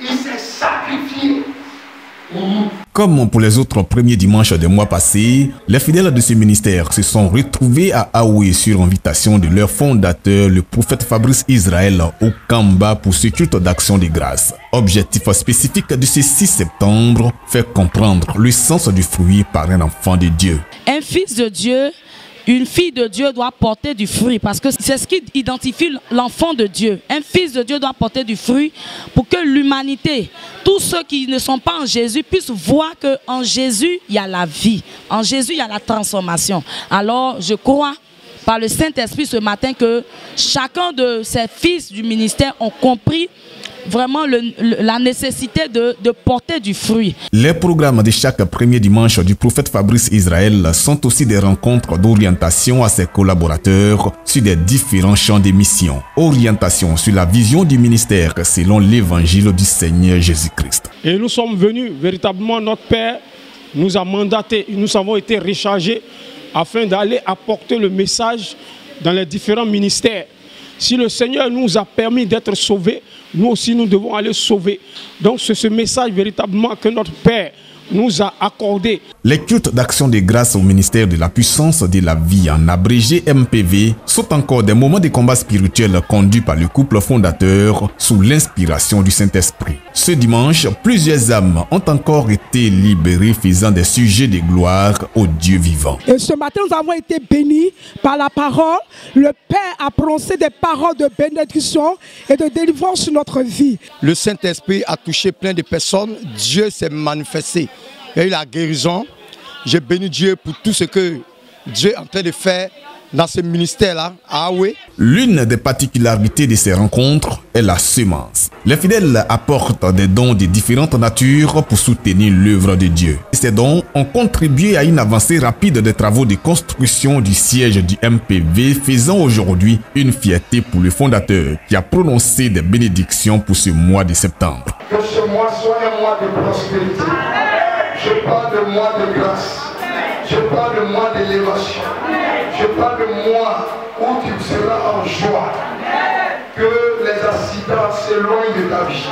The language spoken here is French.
Il s'est sacrifié. Comme pour les autres premiers dimanches des mois passés, les fidèles de ce ministère se sont retrouvés à Aoué sur invitation de leur fondateur, le prophète Fabrice Israël, au Kamba pour ce culte d'action de grâce. Objectif spécifique de ce 6 septembre, faire comprendre le sens du fruit par un enfant de Dieu. Un fils de Dieu, une fille de Dieu doit porter du fruit parce que c'est ce qui identifie l'enfant de Dieu. Un fils de Dieu doit porter du fruit pour que l'humanité, tous ceux qui ne sont pas en Jésus, puissent voir qu'en Jésus, il y a la vie. En Jésus, il y a la transformation. Alors, je crois par le Saint-Esprit ce matin que chacun de ces fils du ministère ont compris vraiment la nécessité de porter du fruit. Les programmes de chaque premier dimanche du prophète Fabrice Israël sont aussi des rencontres d'orientation à ses collaborateurs sur des différents champs de mission. Orientation sur la vision du ministère selon l'évangile du Seigneur Jésus-Christ. Et nous sommes venus, véritablement, notre Père nous a mandatés, nous avons été rechargés afin d'aller apporter le message dans les différents ministères. Si le Seigneur nous a permis d'être sauvés, nous aussi nous devons aller sauver. Donc c'est ce message véritablement que notre Père nous a accordé. Les cultes d'action de grâce au ministère de la puissance de la vie, en abrégé MPV, sont encore des moments de combat spirituel conduits par le couple fondateur sous l'inspiration du Saint-Esprit. Ce dimanche, plusieurs âmes ont encore été libérées faisant des sujets de gloire au Dieu vivant. Et ce matin, nous avons été bénis par la parole. Le Père a prononcé des paroles de bénédiction et de délivrance sur notre vie. Le Saint-Esprit a touché plein de personnes. Dieu s'est manifesté. Il y a eu la guérison. J'ai béni Dieu pour tout ce que Dieu est en train de faire dans ce ministère-là, à Aoué. L'une des particularités de ces rencontres est la semence. Les fidèles apportent des dons de différentes natures pour soutenir l'œuvre de Dieu. Ces dons ont contribué à une avancée rapide des travaux de construction du siège du MPV, faisant aujourd'hui une fierté pour le fondateur qui a prononcé des bénédictions pour ce mois de septembre. Que ce mois soit un mois de prospérité. Je parle de mois de grâce. Je parle de mois d'élévation. Je parle de mois où tu seras en joie. Que les accidents s'éloignent de ta vie.